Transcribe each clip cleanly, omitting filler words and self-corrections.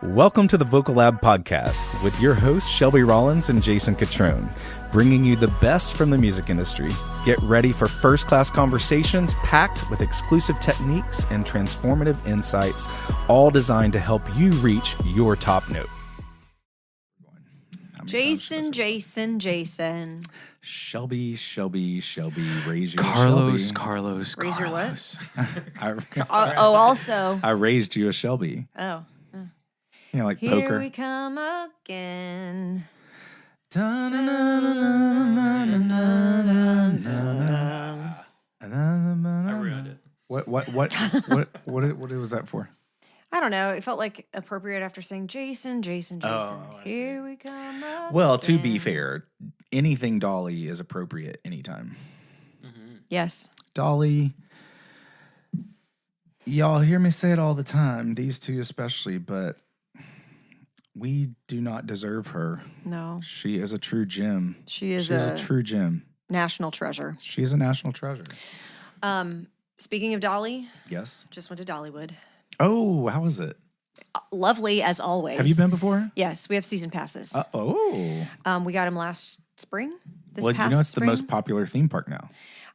Welcome to the Vocal Lab podcast with your hosts Shelby Rollins and Jason Catrone, bringing you the best from the music industry. Get ready for first-class conversations packed with exclusive techniques and transformative insights, all designed to help you reach your top note. Jason. Shelby, raise your Carlos. Raise your what? I raised you a Shelby. Oh. You know, like Here poker. we come again. I ruined it. What was that for? I don't know. It felt like appropriate after saying Jason. I Here we come again. Well, to be fair, anything Dolly is appropriate anytime. Mm-hmm. Yes. Dolly, y'all hear me say it all the time, these two especially, but we do not deserve her. No. She is a true gem. She's a true gem. National treasure. She is a national treasure. Speaking of Dolly, Yes. just went to Dollywood. Oh, how was it? Lovely as always. Have you been before? Yes, we have season passes. We got them last spring. This well, past you know it's spring. the most popular theme park now.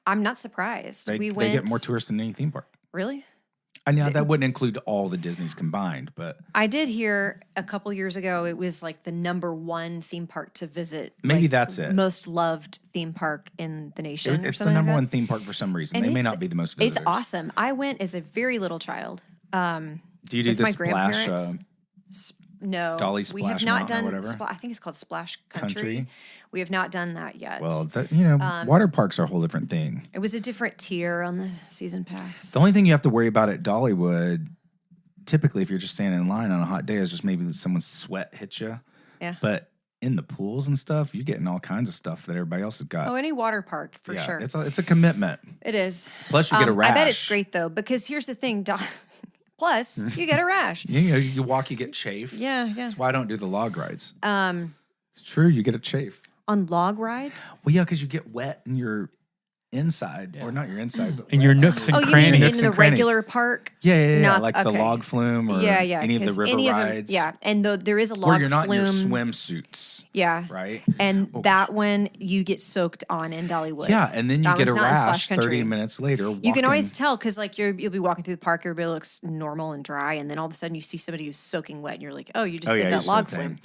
I'm not surprised. They get more tourists than any theme park. Really? I know that wouldn't include all the Disneys combined, but I did hear a couple years ago it was like the number one theme park to visit. Maybe like, that's it. Most loved theme park in the nation. It's the something number like one that. theme park for some reason. And They may it's- not be the most visitors. It's awesome. I went as a very little child. Do you do with the my splash grandparents. No, Dolly we have Splash not Mountain or done. whatever? I think it's called Splash Country? Country. We have not done that yet. Well, water parks are a whole different thing. it was a different tier on the season pass. The only thing you have to worry about at Dollywood, typically if you're just standing in line on a hot day, is just maybe someone's sweat hits you. Yeah. But in the pools and stuff, you're getting all kinds of stuff that everybody else has got. Oh, any water park for yeah, sure. it's a commitment. It is. Plus, you get a rash. I bet it's great though because here's the thing. Plus, you get a rash. You walk, you get chafed. Yeah. That's why I don't do the log rides. It's true, you get a chafe. On log rides? Well, yeah, because you get wet in your inside, or not your inside, but In your nooks and Oh, you mean crannies. in Nooks the and crannies. regular park? yeah, Not- like the okay. log flume or any of the 'cause river any of them- rides. yeah, and there is a log where you're not flume. in your swimsuits, Yeah. right? And that one you get soaked on in Dollywood. Yeah, and then you That get a one's not in Splash rash Country. 30 minutes later. You can always walking- tell because like you'll be walking through the park, everybody looks normal and dry, and then all of a sudden you see somebody who's soaking wet, and you're like, oh, you just did yeah, that you log said that.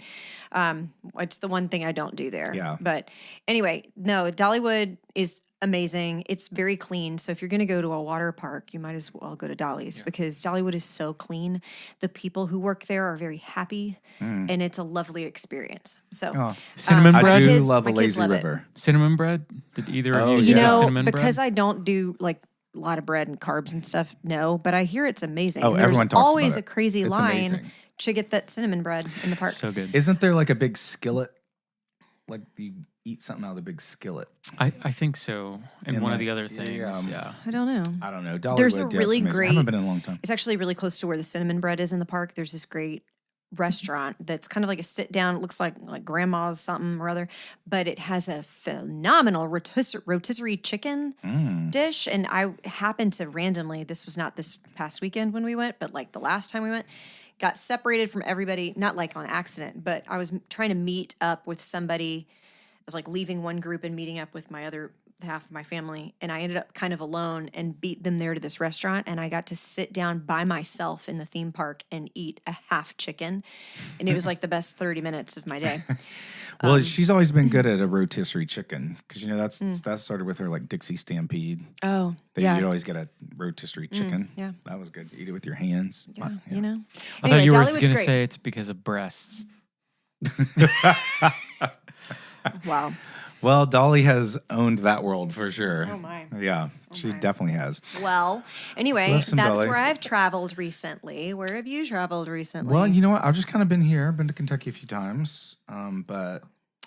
flume. It's the one thing I don't do there. Yeah. But anyway, no, Dollywood is amazing. It's very clean. So if you're going to go to a water park, you might as well go to Dolly's because Dollywood is so clean. The people who work there are very happy, and it's a lovely experience. So Oh. Cinnamon I bread? do kids- love a my kids lazy love it. river. Cinnamon bread? Did either of you Oh, get you yeah. know, cinnamon because bread? I don't do like a lot of bread and carbs and stuff, no, but I hear it's amazing. Oh, And there's everyone talks about always it. a crazy It's line amazing. to get that cinnamon bread in the park. So good. Isn't there like a big skillet? Like you eat something out of the big skillet. I think so. And In one of the- the other things. yeah. Yeah. I don't know. I don't know. Dollywood, There's a yeah, it's really amazing. great- I haven't been in a long time. It's actually really close to where the cinnamon bread is in the park. There's this great restaurant that's kind of like a sit down. It looks like grandma's something or other, but it has a phenomenal rotisserie chicken dish. And I happened to randomly, this was not this past weekend when we went, but like the last time we went, got separated from everybody, not like on accident, but I was trying to meet up with somebody. I was like leaving one group and meeting up with my other half of my family, and I ended up kind of alone and beat them there to this restaurant, and I got to sit down by myself in the theme park and eat a half chicken, and it was like the best 30 minutes of my day. Well, she's always been good at a rotisserie chicken because that started with her like Dixie Stampede. Oh, You'd always get a rotisserie chicken. yeah. That was good. You eat it with your hands. Yeah, you know. I thought you were Dollywood's going to great. say it's because of breasts. Wow. Well, Dolly has owned that world for sure. Oh, my. Yeah, she definitely has. Well, anyway, Love that's some Dolly. where I've traveled recently. Where have you traveled recently? Well, you know what? I've just kind of been here. I've been to Kentucky a few times, but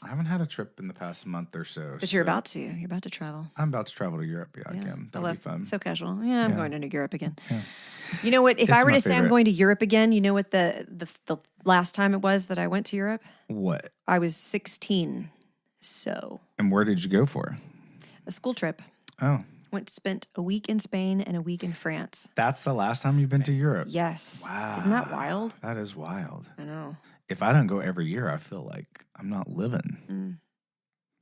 I haven't had a trip in the past month or so. But you're about to. You're about to travel. I'm about to travel to Europe. Yeah, again. That'll be fun. So casual. Yeah, I'm going to Europe again. You know what? If I It's were my to say I'm favorite. going to Europe again, you know what the last time it was that I went to Europe? What? I was 16. So And where did you go for? a school trip. Oh, Spent a week in Spain and a week in France. That's the last time you've been to Europe? Yes. Wow. Isn't that wild? That is wild. I know. If I don't go every year, I feel like I'm not living.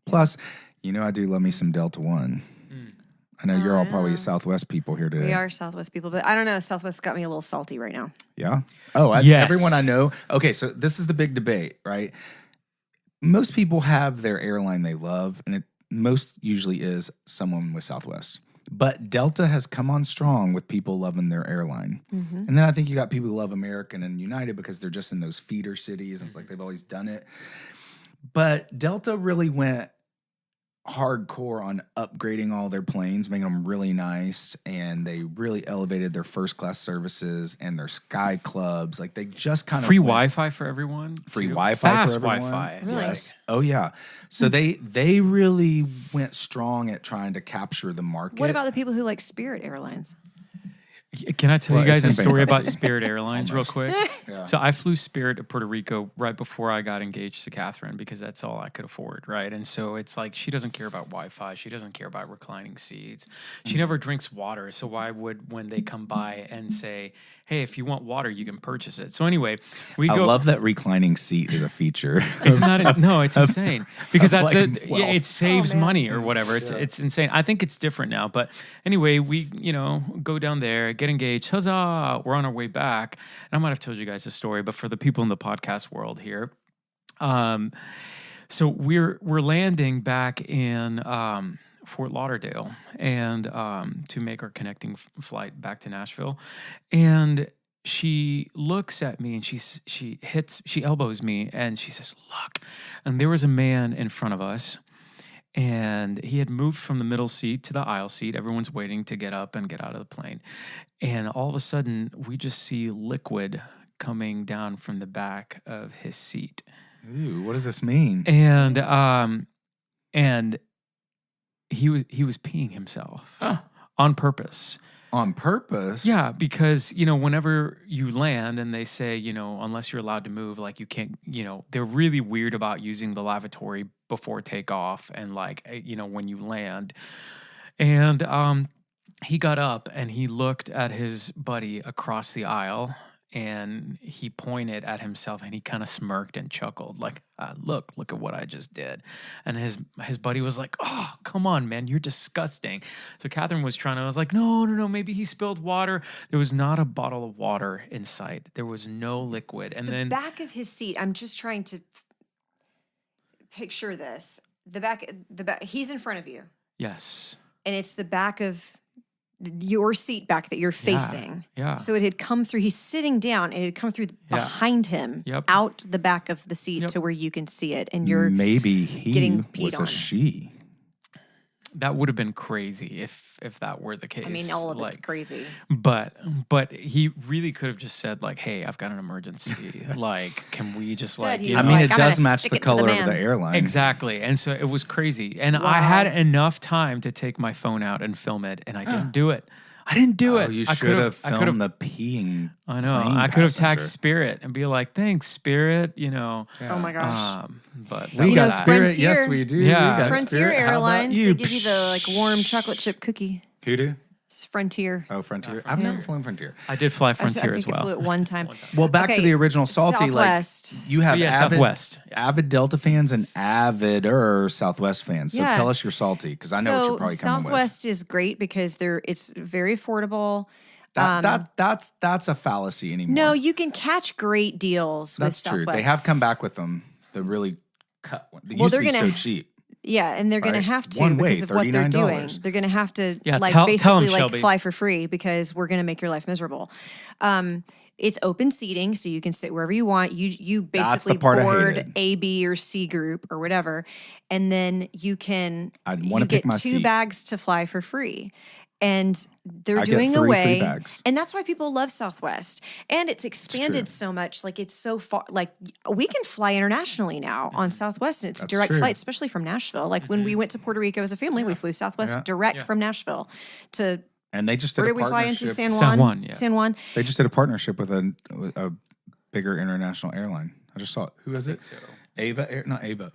Plus, I do love me some Delta One. I know you're all probably Southwest people here today. We are Southwest people, but I don't know. Southwest got me a little salty right now. Yeah? Oh, Yes. Everyone I know. Okay, so this is the big debate, right? Most people have their airline they love, and it most usually is someone with Southwest. But Delta has come on strong with people loving their airline. And then I think you got people who love American and United because they're just in those feeder cities. And it's like they've always done it. But Delta really went hardcore on upgrading all their planes, making them really nice. And they really elevated their first class services and their sky clubs. Like they just kind of Free Wi-Fi for everyone. Free too. Wi-Fi Fast for everyone. Wi-Fi. Really? Yes. Oh yeah. So they really went strong at trying to capture the market. What about the people who like Spirit Airlines? Can I tell Well, you guys a it's in story about bankruptcy. Spirit Airlines real quick? Yeah. So I flew Spirit to Puerto Rico right before I got engaged to Catherine because that's all I could afford, right? And so it's like she doesn't care about Wi-Fi. She doesn't care about reclining seats. She never drinks water. So why would, when they come by and say, hey, if you want water, you can purchase it. So anyway, we I go. love that reclining seat is a feature. It's not. No, it's insane because of that's like it. wealth. Yeah, it saves man. money or whatever. It's insane. I think it's different now. But anyway, we go down there, get engaged. Huzzah! We're on our way back, and I might have told you guys a story, but for the people in the podcast world here, so we're landing back in Fort Lauderdale and to make our connecting flight back to Nashville, and she looks at me and she elbows me and she says, "Look," and there was a man in front of us. And he had moved from the middle seat to the aisle seat. Everyone's waiting to get up and get out of the plane. And all of a sudden, we just see liquid coming down from the back of his seat. Ooh, what does this mean? And he was peeing himself on purpose. On purpose? Yeah, because, whenever you land and they say, unless you're allowed to move, like you can't, they're really weird about using the lavatory before takeoff and when you land. And he got up and he looked at his buddy across the aisle and he pointed at himself and he kind of smirked and chuckled like, look at what I just did. And his buddy was like, "Oh, come on, man, you're disgusting." So Catherine was I was like, no, maybe he spilled water. There was not a bottle of water in sight. There was no liquid. And then Back of his seat. I'm just trying to picture this. The back, he's in front of you. yes. And it's the back of your seat back that you're facing. Yeah. So it had come through, he's sitting down and it had come through behind him, Yep. out the back of the seat Yep. to where you can see it. And you're Maybe he getting peed was a on. she. That would have been crazy if that were the case. I mean, all of it's crazy. But he really could have just said like, "Hey, I've got an emergency. Like, can we just Instead, like?" he You was know? I mean, like, it "I'm gonna does match stick the it to the color of man." the airline. Exactly. And so it was crazy. And I had enough time to take my phone out and film it, and I didn't do it. I didn't do it. You I should have I could've- filmed the peeing. I know. plane I could have tagged passenger. Spirit and be like, "Thanks, Spirit." Oh my gosh. But We that was got that. Spirit. Frontier. Yes, we do. Yeah. We got Frontier Spirit. How about Airlines, you? they give you the warm chocolate chip cookie. Who do? It's Frontier. Oh, Frontier. I've never flown Frontier. I did fly I Frontier think as well. I flew it one time. Well, back to Okay, the original Salty. Southwest. Like you have So, yeah, avid, Southwest. avid Delta fans and avider Southwest fans. So Yeah. tell us your Salty because I know what you're probably coming Southwest is great because it's very affordable. with. That's a fallacy anymore. No, you can catch great deals that's with true. Southwest. They have come back with them. The really cut one. They Well, used to they're be so gonna- cheap. Yeah, and they're going to Right. have to One way, because of what they're doing. $39. They're going to have to Yeah, like tell 'em, basically like Shelby. fly for free because we're going to make your life miserable. It's open seating, so you can sit wherever you want. You That's the basically part I board hated. A, B, or C group or whatever, and then you can I'd wanna you pick get my 2 seat. bags to fly for free. And they're I get doing 3 free away, bags. and that's why people love Southwest. And it's expanded so much, like it's so far. Like we can fly internationally now on Southwest, and it's That's direct true. flight, especially from Nashville. Like when we went to Puerto Rico as a family, we flew Southwest Yeah. direct from Nashville to And they just did where a did we fly into? partnership. San Juan. San Juan, yeah. San Juan. They just did a partnership with a bigger international airline. I just saw it. Who is it? so. Ava Air, not Ava.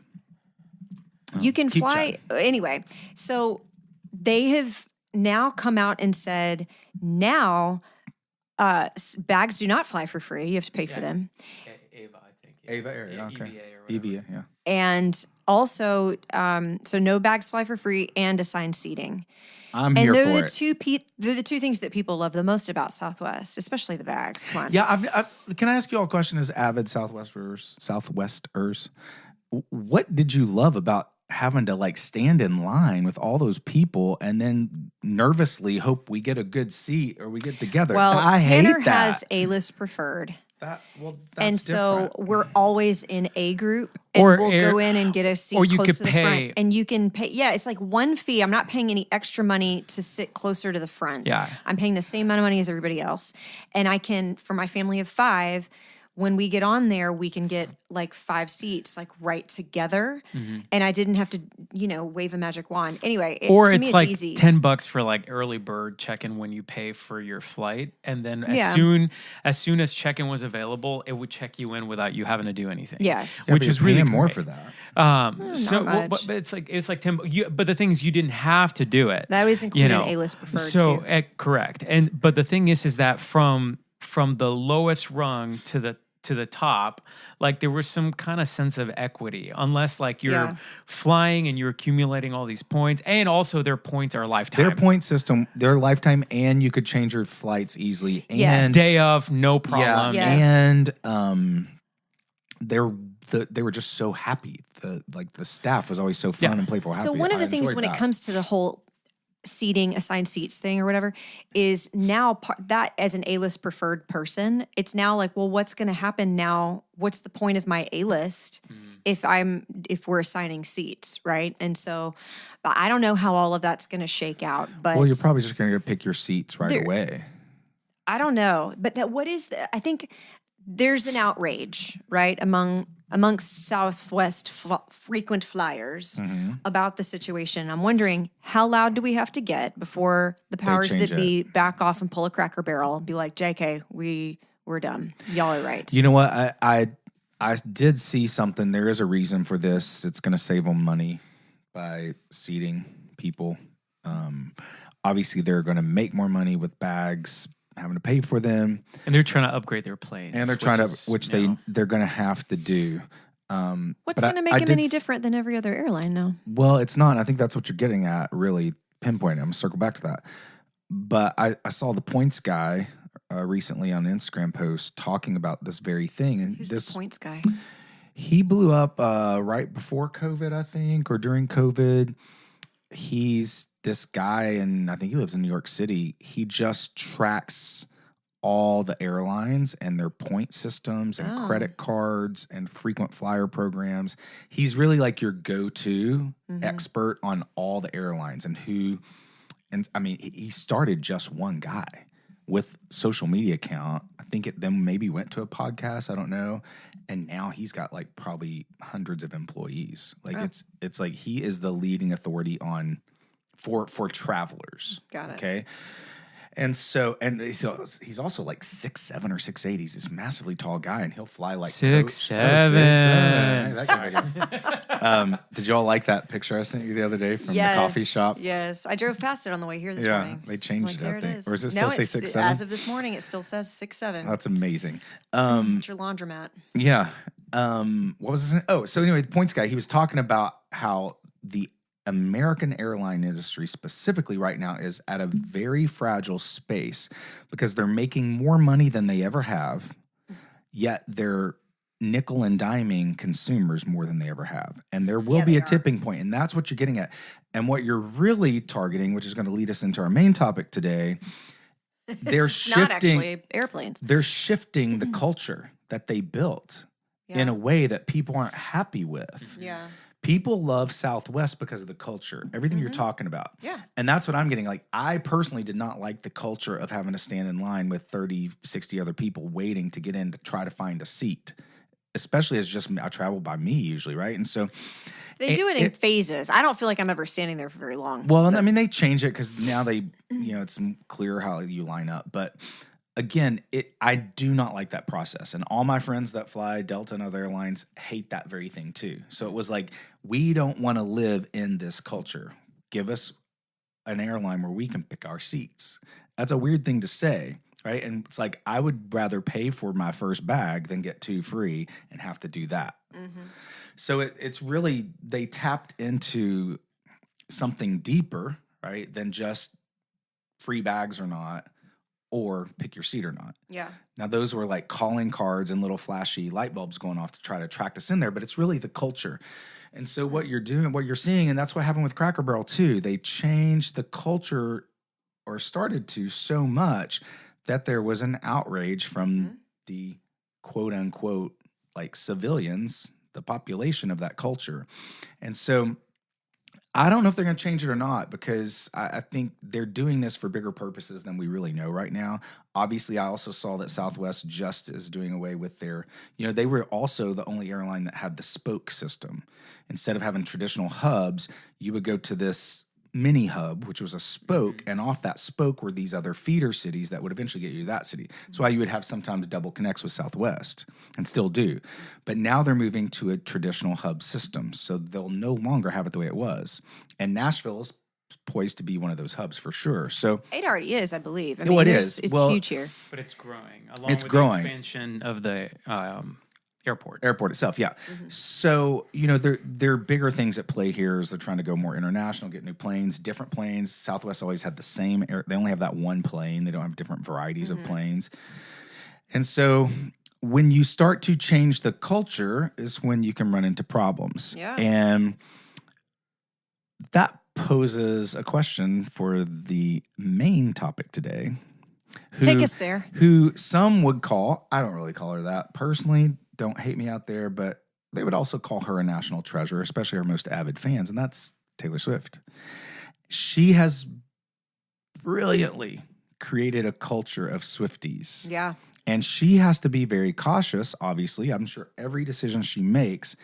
You can keep fly anyway. So they have now come out and said, now bags do not fly for free. You have to pay for them. Ava, I think. Ava area, okay. EVA or whatever. EVA, yeah. And also, so no bags fly for free and assigned seating. I'm here for it. They're the two things that people love the most about Southwest, especially the bags. Come on. Yeah, can I ask you all a question as avid Southwesters? What did you love about having to like stand in line with all those people and then nervously hope we get a good seat or we get together? Well, I Tanner hate that. has A-list preferred. That's And so different. we're always in A group, and Or we'll go in and get a seat or you close could to the pay. front. And you can pay. Yeah, it's like one fee. I'm not paying any extra money to sit closer to the front. Yeah. I'm paying the same amount of money as everybody else. And I can, for my family of 5, when we get on there, we can get like 5 seats like right together. And I didn't have to, wave a magic wand. Anyway, Or to it's me, it's like easy. $10 for like early bird check-in when you pay for your flight, and then as Yeah. soon as check-in was available, it would check you in without you having to do anything. Yes. Yeah, which but is you're really paying more great. for that. much. But it's like 10. But the thing is, you didn't have to do it. That was included in A-list preferred So too. correct. But the thing is that from the lowest rung to the top, like there was some kind of sense of equity, unless like you're Yeah. flying and you're accumulating all these points, and also their points are lifetime. Their point system, their lifetime, and you could change your flights easily. And Yes. Day of, no problem. Yeah. Yes. and they were just so happy. The staff was always so fun Yeah. and playful. So happy. one of I the things enjoyed when it that. comes to the whole seating, assigned seats thing or whatever, is now that as an A-list preferred person, it's now like, well, what's going to happen now? What's the point of my A-list if we're assigning seats, right? And so I don't know how all of that's going to shake out, but Well, you're probably just going to pick your seats right There- away. I don't know. But I think there's an outrage, right, amongst Southwest frequent flyers about the situation. I'm wondering, how loud do we have to get before the powers change that be back off and pull a Cracker Barrel and be like, JK, we're done. Y'all are right. You know what? I did see something. There is a reason for this. It's going to save them money by seating people. Obviously, they're going to make more money with bags, having to pay for them, And they're trying to upgrade their planes. and they're trying to, they're going to have to do. What's but going to make I them did any different than every other airline now? Well, it's not. I think that's what you're getting at, really pinpointing. I'm going to circle back to that. But I saw the points guy recently on an Instagram post talking about this very thing. And Who's the points guy? he blew up right before COVID, I think, or during COVID. He's this guy, and I think he lives in New York City. He just tracks all the airlines and their point systems and credit cards and frequent flyer programs. He's really like your go-to expert on all the airlines and who. And I mean, he started just one guy with social media account. I think it then maybe went to a podcast. I don't know. And now he's got like probably hundreds of employees. Like it's like he is the leading authority on for travelers. Got it. Okay. And so, he's also like 6'7" or 6'8". He's this massively tall guy, and he'll fly like 6'7". Coach. Hey, that guy again. Did you all like that picture I sent you the other day from the coffee shop? Yes, I drove past it on the way here this Yeah, morning. they changed It's it, like, I there think. is. Or does it No, still say 6'7"? As of this morning, it still says 6'7". That's amazing. It's your laundromat. Yeah. What was this? Oh, so anyway, the points guy, he was talking about how the American airline industry specifically right now is at a very fragile space because they're making more money than they ever have, yet they're nickel and diming consumers more than they ever have. And there will be a tipping point, and that's what you're getting at. And what you're really targeting, which is going to lead us into our main topic today, they're It's not shifting. actually airplanes. They're shifting the culture that they built in a way that people aren't happy with. Yeah. People love Southwest because of the culture, everything you're talking about. Yeah. And that's what I'm getting. Like, I personally did not like the culture of having to stand in line with 30, 60 other people waiting to get in to try to find a seat, especially as just I travel by me usually, right? And so They do it in phases. I don't feel like I'm ever standing there for very long. well, I mean, they change it because now they, it's clear how you line up. But again, I do not like that process. And all my friends that fly Delta and other airlines hate that very thing too. So it was like, we don't want to live in this culture. Give us an airline where we can pick our seats. That's a weird thing to say, right? And it's like, I would rather pay for my first bag than get 2 free and have to do that. So it's really, they tapped into something deeper, right, than just free bags or not, or pick your seat or not. Yeah. Now, those were like calling cards and little flashy light bulbs going off to try to attract us in there, but it's really the culture. And so what you're doing, what you're seeing, and that's what happened with Cracker Barrel too, they changed the culture, or started to, so much that there was an outrage from the quote unquote like civilians, the population of that culture. And so I don't know if they're going to change it or not, because I think they're doing this for bigger purposes than we really know right now. Obviously, I also saw that Southwest just is doing away with their, they were also the only airline that had the spoke system. Instead of having traditional hubs, you would go to this mini hub, which was a spoke, and off that spoke were these other feeder cities that would eventually get you to that city. That's why you would have sometimes double connects with Southwest, and still do. But now they're moving to a traditional hub system, so they'll no longer have it the way it was. And Nashville's poised to be one of those hubs for sure. So it already is, I believe. I mean, it is. It's huge here. But it's growing. It's growing. The expansion of the airport itself, yeah. So there are bigger things at play here as they're trying to go more international, get new planes, different planes. Southwest always had the same they only have that one plane. They don't have different varieties of planes. And so when you start to change the culture is when you can run into problems. Yeah. And that poses a question for the main topic today. Take us there. Who some would call, I don't really call her that personally, don't hate me out there, but they would also call her a national treasure, especially her most avid fans, and that's Taylor Swift. She has brilliantly created a culture of Swifties. Yeah. And she has to be very cautious, obviously. I'm sure every decision she makes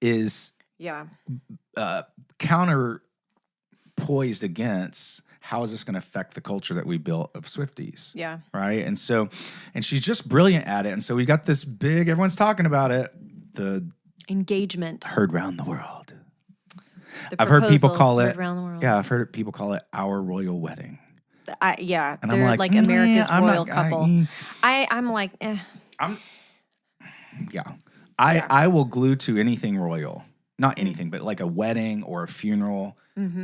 is counter poised against how is this going to affect the culture that we built of Swifties? Yeah. Right. And she's just brilliant at it. And so we got this big, everyone's talking about it, the engagement heard round the world. I've heard people call it, I've heard people call it our royal wedding. And they're like America's royal couple. I'm like, eh. I will glue to anything royal. Not anything, but like a wedding or a funeral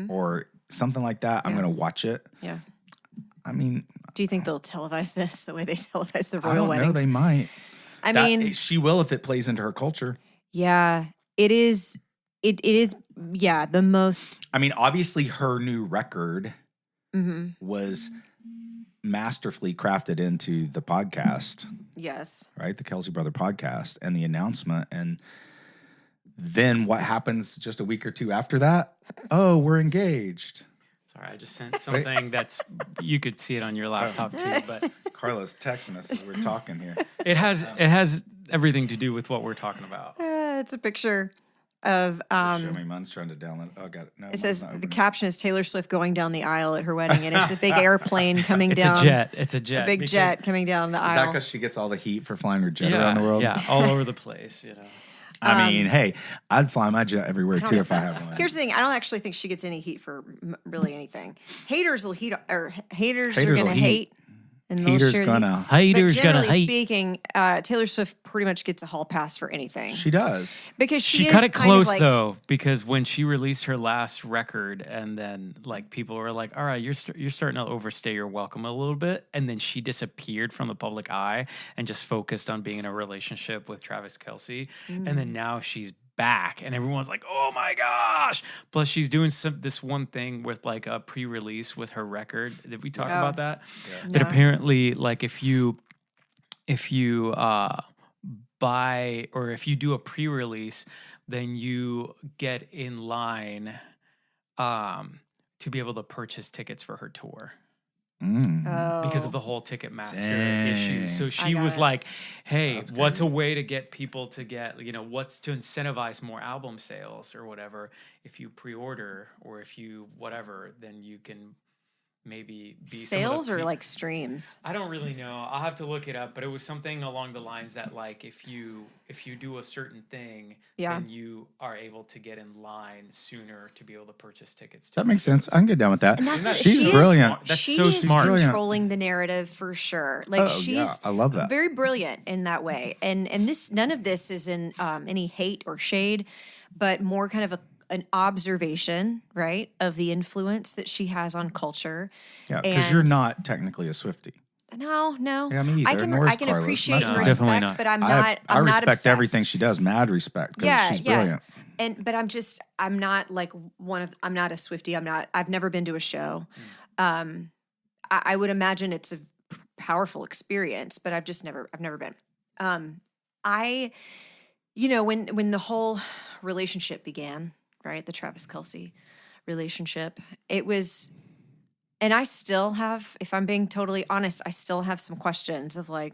or something like that. I'm going to watch it. Yeah. I mean, do you think they'll televise this the way they televise the royal I don't weddings? know, they might. I mean, she will if it plays into her culture. Yeah, it is. It is. Yeah, the most. I mean, obviously, her new record was masterfully crafted into the podcast. Yes. Right, the Kelsey Brother podcast, and the announcement, and then what happens just a week or two after that? Oh, we're engaged. Sorry, I just sent something that's, you could see it on your laptop too, but Carlos texting us as we're talking here. It has everything to do with what we're talking about. It's a picture of show me. Mine's trying to download. Oh, got it. No, it says the caption is Taylor Swift going down the aisle at her wedding, and it's a big airplane coming down. It's a jet. A big jet coming down the aisle. Is that because she gets all the heat for flying her jet around the world? Yeah, all over the place, I mean, hey, I'd fly my jet everywhere too if I had one. Here's the thing: I don't actually think she gets any heat for really anything. Haters will heat, or haters are going to hate, and they'll share the heat. But generally speaking, Taylor Swift pretty much gets a hall pass for anything. She does because she cut it close though. Because when she released her last record, and then like people were like, "All right, you're starting to overstay your welcome a little bit," and then she disappeared from the public eye and just focused on being in a relationship with Travis Kelce, and then now she's back, and everyone's like, "Oh my gosh!" Plus, she's doing this one thing with like a pre-release with her record. Did we talk about that? Yeah. That apparently, like, if you buy or if you do a pre-release, then you get in line to be able to purchase tickets for her tour. Because of the whole Ticketmaster issue. So she was like, hey, what's a way to get people to get, what's to incentivize more album sales or whatever? If you pre-order or if you whatever, then you can maybe be Sales some of or the, like streams? I don't really know. I'll have to look it up, but it was something along the lines that like if you do a certain thing, Yeah. then you are able to get in line sooner to be able to purchase tickets to That the makes sense. shows. I can get down with that. And that's Isn't that She's so brilliant. smart? That's she so is smart. brilliant. controlling the narrative for sure. Like Oh, she's yeah, I love that. very brilliant in that way. And this none of this is in any hate or shade, but more kind of an observation, right, of the influence that she has on culture. Yeah, because you're And- not technically a Swiftie. No. Yeah, me either, nor I is can Carlos. appreciate That's and fine. Definitely respect, not. but I'm I not. I I'm not respect obsessed. everything she does. Mad respect because she's brilliant. But I'm not like I'm not a Swiftie. I've never been to a show. I would imagine it's a powerful experience, but I've never been. When the whole relationship began, right? The Travis Kelce relationship, it was, and I still have, if I'm being totally honest, I still have some questions of like,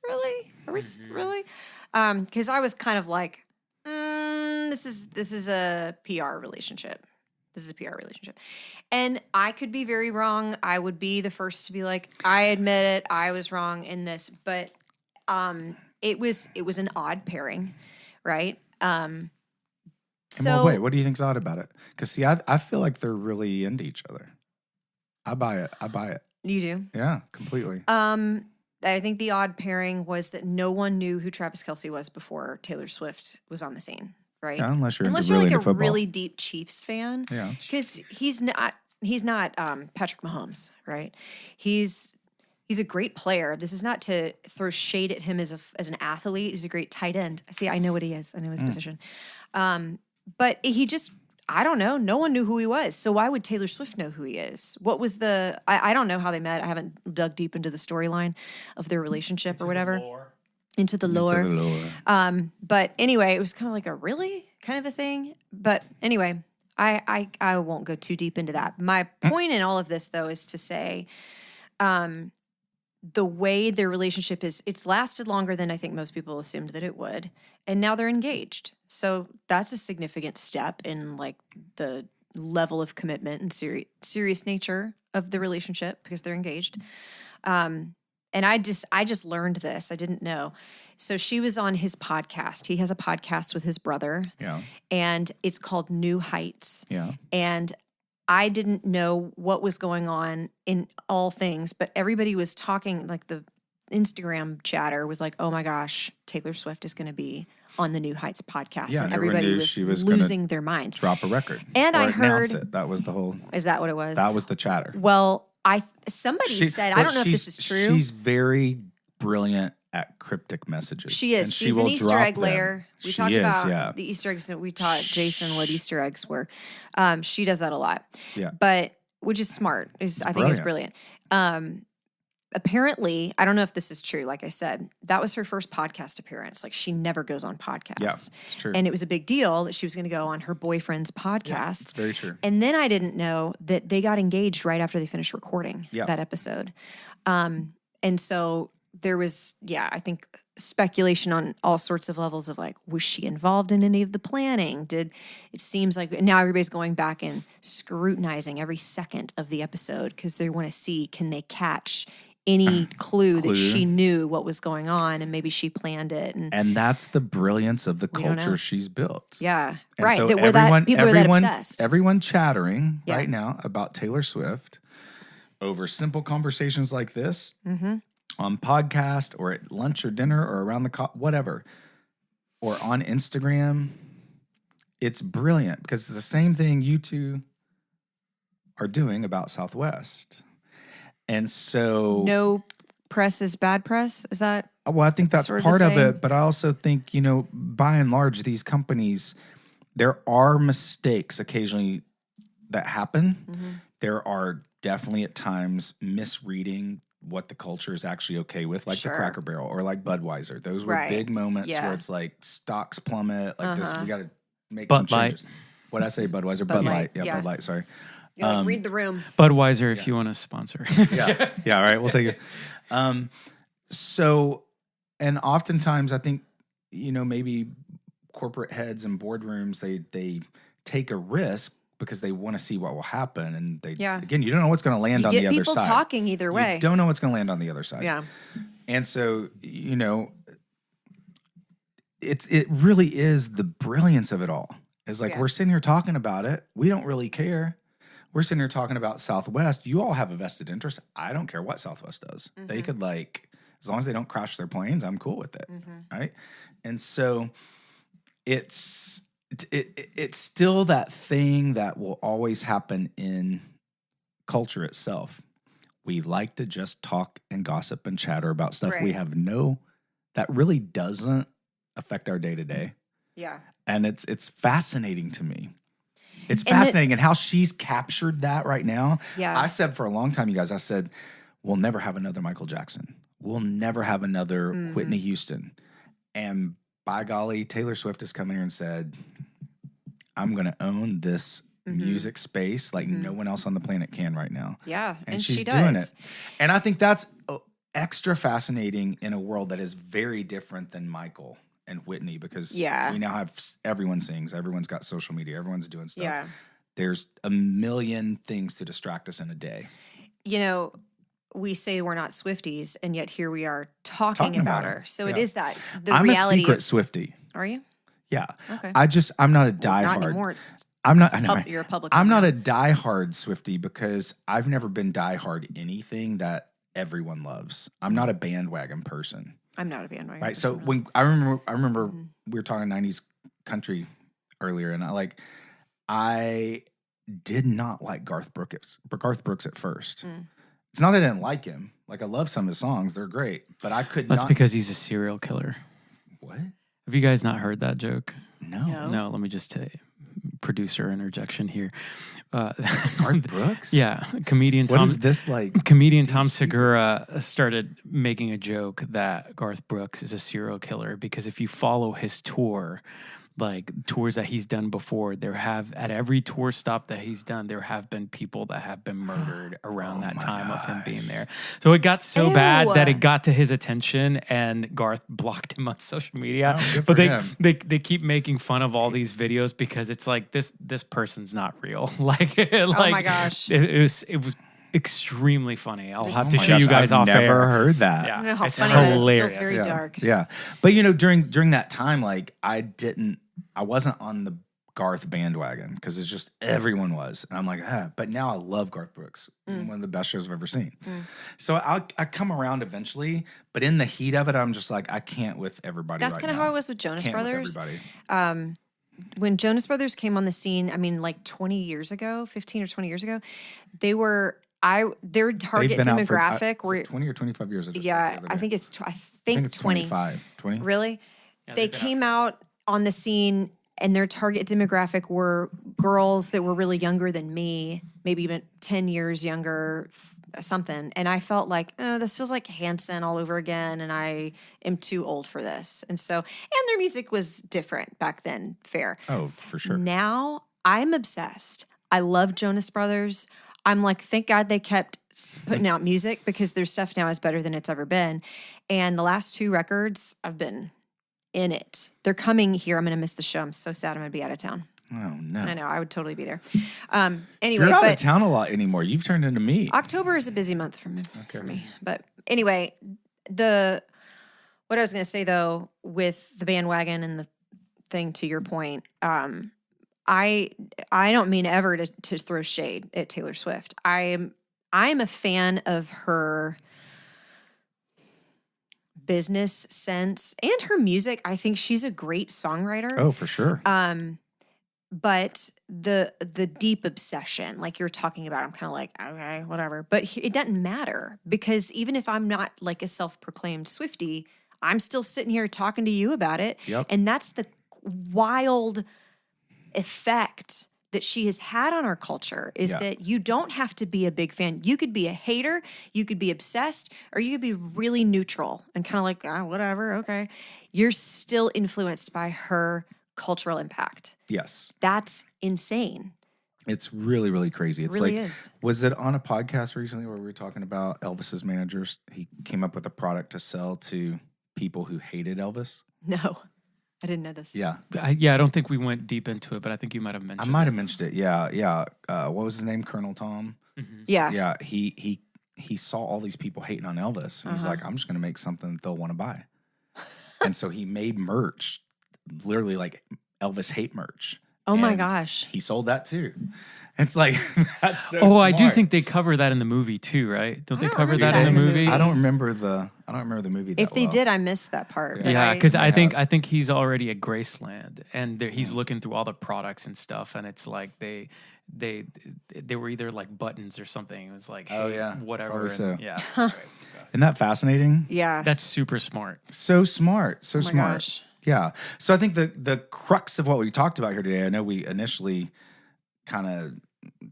really? Are we really? Because I was kind of like, this is a PR relationship. This is a PR relationship. And I could be very wrong. I would be the first to be like, I admit it, I was wrong in this. But it was an odd pairing, right? And So well, wait, what do you think's odd about it? Because see, I feel like they're really into each other. I buy it. you do. Yeah, completely. I think the odd pairing was that no one knew who Travis Kelce was before Taylor Swift was on the scene, right? Yeah, unless you're Unless into you're really like a into football. really deep Chiefs fan. Yeah. Because he's not Patrick Mahomes, right? He's a great player. This is not to throw shade at him as an athlete. He's a great tight end. See, I know what he is. I know his position. But he just, I don't know. No one knew who he was. So why would Taylor Swift know who he is? What was I don't know how they met. I haven't dug deep into the storyline of their relationship or whatever. Into the lore. But anyway, it was kind of like a really kind of a thing. But anyway, I won't go too deep into that. My point in all of this, though, is to say the way their relationship is, it's lasted longer than I think most people assumed that it would. And now they're engaged. So that's a significant step in like the level of commitment and serious nature of the relationship because they're engaged. And I just learned this. I didn't know. So she was on his podcast. He has a podcast with his brother. Yeah. And it's called New Heights. Yeah. And I didn't know what was going on in all things, but everybody was talking, like the Instagram chatter was like, oh my gosh, Taylor Swift is going to be on the New Heights podcast. Yeah, and everyone everybody knew was she was gonna losing their minds. Drop a record. And or I announce heard- it. That was the whole. Is that what it was? That was the chatter. Well, somebody said, I don't know if this is true. She's very brilliant at cryptic messages. She is. and she She's an will Easter drop egg them. layer. We She talked is, about yeah. the Easter eggs that we taught Jason what Easter eggs were. She does that a lot. Yeah. But which is smart. I think it's brilliant. Apparently, I don't know if this is true. Like I said, that was her first podcast appearance. Like she never goes on podcasts. Yeah, it's true. And it was a big deal that she was going to go on her boyfriend's podcast. It's very true. And then I didn't know that they got engaged right after they finished recording Yeah. that episode. And so there was, I think speculation on all sorts of levels of like, was she involved in any of the planning? It seems like now everybody's going back and scrutinizing every second of the episode because they want to see, can they catch any clue that she knew what was going on and maybe she planned it. And that's the brilliance of the don't know. culture she's built. yeah, And right. so That people are that obsessed. Everyone chattering Yeah. right now about Taylor Swift over simple conversations like this on podcast or at lunch or dinner or around the whatever, or on Instagram. It's brilliant because it's the same thing you two are doing about Southwest. And so No press is bad press. Is that? well, I think that's sort of the part of same? it, but I also think, by and large, these companies, there are mistakes occasionally that happen. Mm-hmm. There are definitely at times misreading what the culture is actually okay with, like Sure. the Cracker Barrel or like Budweiser. Those were Right. big moments Yeah. where it's like stocks plummet, like this, we got to make Bud some Light. changes. What did I say? Budweiser? Bud Bud Light, Light. Yeah, yeah. Bud Light, sorry. You're like, read the room. Budweiser, if you want to sponsor. Yeah. Yeah. All right. We'll take it. So, and oftentimes I think, maybe corporate heads and boardrooms, they take a risk because they want to see what will happen. And Yeah. again, you don't know what's going to land You on get the other people side. talking either way. You don't know what's going to land on the other side. Yeah. And so, it really is the brilliance of it all. It's like, we're sitting here talking about it. We don't really care. We're sitting here talking about Southwest. You all have a vested interest. I don't care what Southwest does. They could as long as they don't crash their planes, I'm cool with it. Right. And so it's still that thing that will always happen in culture itself. We like to just talk and gossip and chatter about stuff we have that really doesn't affect our day to day. Yeah. And it's fascinating to me. It's fascinating and how she's captured that right now. Yeah. I said for a long time, you guys, I said, we'll never have another Michael Jackson. We'll never have another Whitney Houston. And by golly, Taylor Swift has come here and said, I'm going to own this music space like no one else on the planet can right now. Yeah. And she she's does. doing it. And I think that's extra fascinating in a world that is very different than Michael and Whitney, because we now have everyone sings, everyone's got social media, everyone's doing stuff. Yeah. There's a million things to distract us in a day. We say we're not Swifties, and yet here we are talking about her. So it is that I'm reality. a secret Swiftie. Are you? Yeah. Okay. I'm not a diehard. Not anymore. You're a public. I'm not a diehard Swiftie because I've never been diehard anything that everyone loves. I'm not a bandwagon person. I'm not a bandwagon. Right. person, So when I remember we were talking 90s country earlier, and I did not like Garth Brooks at first. It's not that I didn't like him. Like, I love some of his songs. They're great. But I could not. That's because he's a serial killer. What? Have you guys not heard that joke? No. No, let me just tell you. Producer interjection here. Garth Brooks? Yeah. Comedian What Tom. is this like? Comedian Tom Segura started making a joke that Garth Brooks is a serial killer because if you follow his tour, like tours that he's done before, at every tour stop that he's done, there have been people that have been murdered around that time of him being there. So it got so bad that it got to his attention, and Garth blocked him on social media. But they keep making fun of all these videos because it's like this person's not real. like oh my gosh, it was extremely funny. I'll have to Oh my show you gosh, guys off I've air. never heard that. I don't know how It's funny that is. It hilarious. feels very dark. Yeah. But during that time, like I wasn't on the Garth bandwagon because it's just everyone was. And I'm like, but now I love Garth Brooks. One of the best shows I've ever seen. So I come around eventually, but in the heat of it, I'm just like, I can't with everybody. That's kind of how I was with Jonas Brothers. When Jonas Brothers came on the scene, I mean, like 20 years ago, 15 or 20 years ago, their target demographic were 20 or 25 years ago. I think it's 20. 25. 20? Really? Yeah, they came out on the scene, and their target demographic were girls that were really younger than me, maybe even 10 years younger, something. And I felt like, this feels like Hanson all over again, and I am too old for this. And their music was different back then, fair. Oh, for sure. Now, I'm obsessed. I love Jonas Brothers. I'm like, thank God they kept putting out music because their stuff now is better than it's ever been. And the last 2 records, I've been in it. They're coming here. I'm going to miss the show. I'm so sad I'm going to be out of town. Oh, no. I know. I would totally be there. Anyway, you're not out of town a lot anymore. You've turned into me. October is a busy month for me. But anyway, what I was going to say, though, with the bandwagon and the thing, to your point, I don't mean ever to throw shade at Taylor Swift. I'm a fan of her business sense and her music. I think she's a great songwriter. Oh, for sure. But the deep obsession, like you're talking about, I'm kind of like, okay, whatever. But it doesn't matter because even if I'm not like a self-proclaimed Swiftie, I'm still sitting here talking to you about it. Yep. And that's the wild effect that she has had on our culture is that you don't have to be a big fan. You could be a hater, you could be obsessed, or you could be really neutral and kind of like, whatever, okay. You're still influenced by her cultural impact. Yes. That's insane. It's really, really crazy. It's really like, is. Was it on a podcast recently where we were talking about Elvis's managers? He came up with a product to sell to people who hated Elvis. No. I didn't know this. Yeah. I don't think we went deep into it, but I think you might have mentioned I might have mentioned it. Yeah. What was his name? Colonel Tom. Mm-hmm. Yeah. Yeah. He saw all these people hating on Elvis, and he's like, I'm just going to make something that they'll want to buy. And so he made merch, literally like Elvis hate merch. Oh my And gosh. he sold that too. It's like, that's so Oh, smart. I do think they cover that in the movie too, right? Don't they don't cover remember that in that the in the movie? movie. I don't remember the movie that If they well. did, I missed that part. but Yeah, because I Yeah. think he's already at Graceland, and he's looking through all the products and stuff, and it's like they were either like buttons or something. It was like, Oh, hey, yeah. whatever. Probably so. And, yeah, Isn't that fascinating? Yeah. that's super smart. So smart. So Oh my smart. gosh. Yeah. So I think the crux of what we talked about here today, I know we initially kind of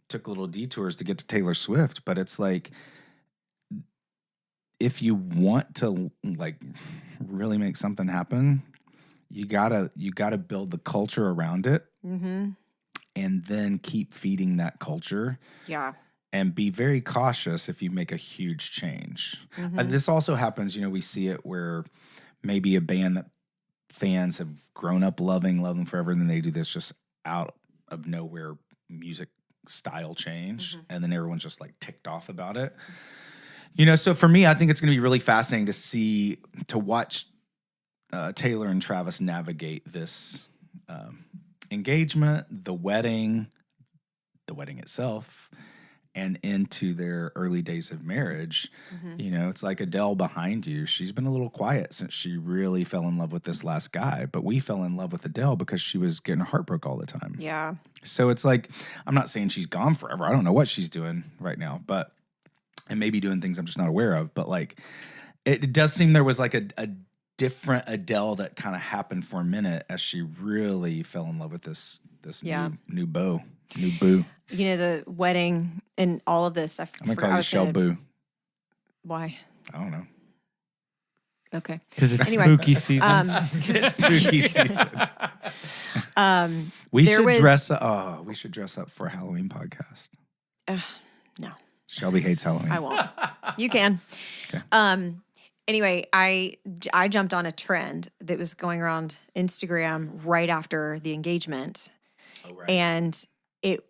took little detours to get to Taylor Swift, but it's like, if you want to like really make something happen, you gotta build the culture around it, Mm-hmm. and then keep feeding that culture, Yeah. and be very cautious if you make a huge change. Mhm. This also happens, we see it where maybe a band that fans have grown up loving forever, and then they do this just out of nowhere music style change, and then everyone's just like ticked off about it. So for me, I think it's going to be really fascinating to watch Taylor and Travis navigate this engagement, the wedding itself, and into their early days of marriage. It's like Adele behind you. She's been a little quiet since she really fell in love with this last guy, but we fell in love with Adele because she was getting heartbroken all the time. Yeah. So it's like, I'm not saying she's gone forever. I don't know what she's doing right now, and maybe doing things I'm just not aware of, but like, it does seem there was like a different Adele that kind of happened for a minute as she really fell in love with this Yeah. new boo. The wedding and all of this. I'm gonna call you Shelby. Why? I don't know. Okay. Because it's Anyway, spooky season. Spooky season. We There should was- dress up. Oh, we should dress up for a Halloween podcast. No, Shelby hates Halloween. I won't. You can. Okay. Anyway, I jumped on a trend that was going around Instagram right after the engagement. Oh, right. And it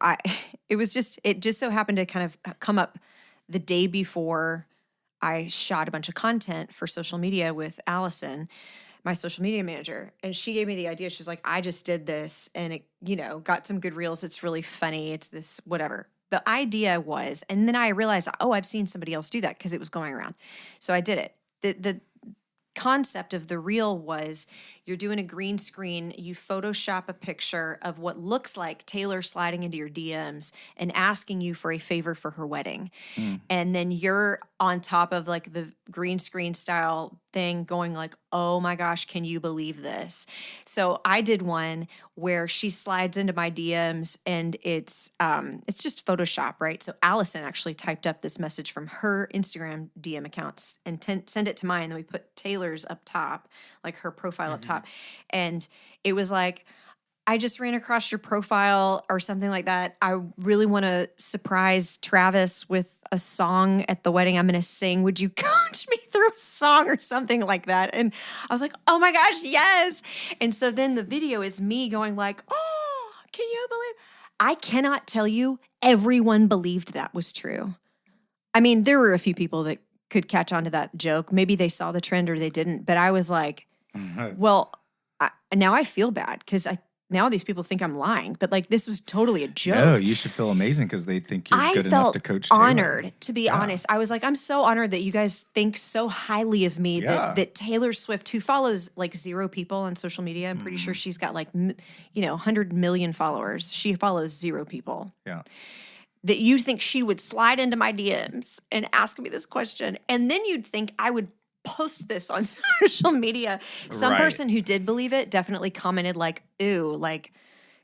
just so happened to kind of come up the day before I shot a bunch of content for social media with Allison, my social media manager. And she gave me the idea. She was like, I just did this and it, got some good reels. It's really funny. It's this, whatever. The idea was, and then I realized, I've seen somebody else do that because it was going around. So I did it. The concept of the reel was you're doing a green screen, you Photoshop a picture of what looks like Taylor sliding into your DMs and asking you for a favor for her wedding. And then you're on top of like the green screen style thing going like, oh my gosh, can you believe this? So I did one where she slides into my DMs and it's just Photoshop, right? So Allison actually typed up this message from her Instagram DM accounts and send it to mine. And then we put Taylor's up top, like her profile up top. And it was like, I just ran across your profile or something like that. I really want to surprise Travis with a song at the wedding I'm going to sing. Would you coach me through a song or something like that? And I was like, oh my gosh, yes. And so then the video is me going like, oh, can you believe? I cannot tell you everyone believed that was true. I mean, there were a few people that could catch on to that joke. Maybe they saw the trend or they didn't. But I was like, well, now I feel bad because now these people think I'm lying, but like this was totally a joke. No, you should feel amazing because they think you're I good enough felt to coach Taylor. honored, to be honest. I was like, I'm so honored that you guys think so highly of me that Taylor Swift, who follows like 0 people on social media, I'm pretty sure she's got like 100 million followers. She follows 0 people. Yeah. That you think she would slide into my DMs and ask me this question, and then you'd think I would post this on social media. Some Right. person who did believe it definitely commented like, ooh, like,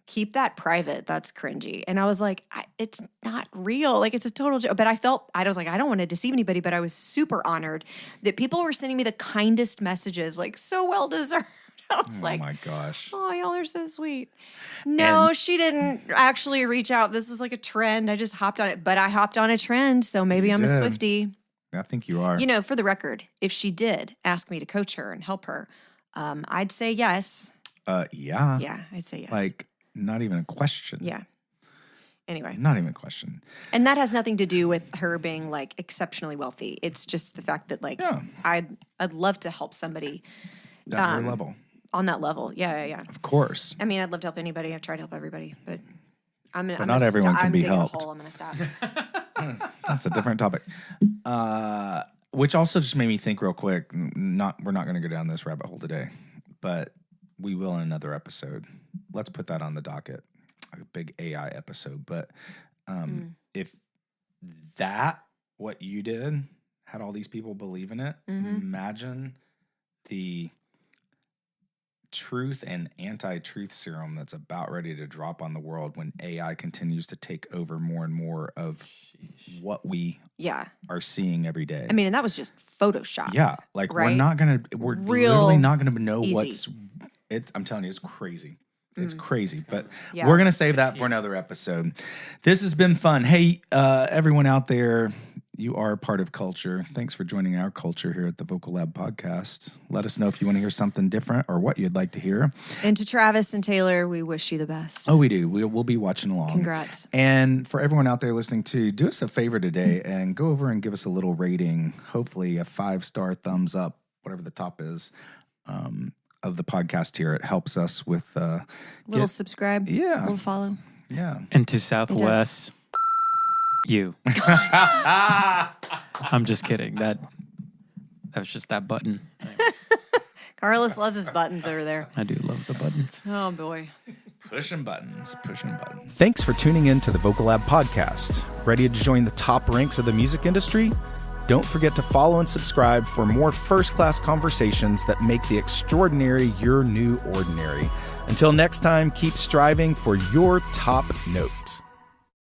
keep that private. That's cringy. And I was like, it's not real. Like, it's a total joke. But I was like, I don't want to deceive anybody, but I was super honored that people were sending me the kindest messages, like, so well deserved. I was like, oh my gosh. oh, y'all are so sweet. No, she didn't actually reach out. This was like a trend. I just hopped on it. But I hopped on a trend, so maybe You I'm a did. Swiftie. I think you are. For the record, if she did ask me to coach her and help her, I'd say yes. Yeah. Yeah, I'd say yes. Like, not even a question. Yeah. Anyway. Not even a question. And that has nothing to do with her being like exceptionally wealthy. It's just the fact that like I'd love to help somebody At her level. on that level. Yeah. Of course. I mean, I'd love to help anybody. I've tried to help everybody, but not everyone can be helped. I'm gonna stop. That's a different topic. Which also just made me think real quick. We're not going to go down this rabbit hole today, but we will in another episode. Let's put that on the docket. A big AI episode. But if what you did had all these people believe in it, imagine the truth and anti-truth serum that's about ready to drop on the world when AI continues to take over more and more of what we are seeing every day. I mean, and that was just Photoshop. Yeah, like right? we're literally not gonna know I'm telling you, it's crazy. It's crazy, but we're going to save that for another episode. This has been fun. Hey, everyone out there, you are a part of culture. Thanks for joining our culture here at the Vocal Lab Podcast. Let us know if you want to hear something different or what you'd like to hear. And to Travis and Taylor, we wish you the best. Oh, we do. We'll be watching along. Congrats. And for everyone out there listening too, do us a favor today and go over and give us a little rating, hopefully a 5-star thumbs up, whatever the top is. Of the podcast here. It helps us with little subscribe, little follow. Yeah. And to Southwest, you. I'm just kidding. That was just that button. Carlos loves his buttons over there. I do love the buttons. Oh boy. Pushing buttons. Thanks for tuning in to the Vocal Lab Podcast. Ready to join the top ranks of the music industry? Don't forget to follow and subscribe for more first-class conversations that make the extraordinary your new ordinary. Until next time, keep striving for your top note.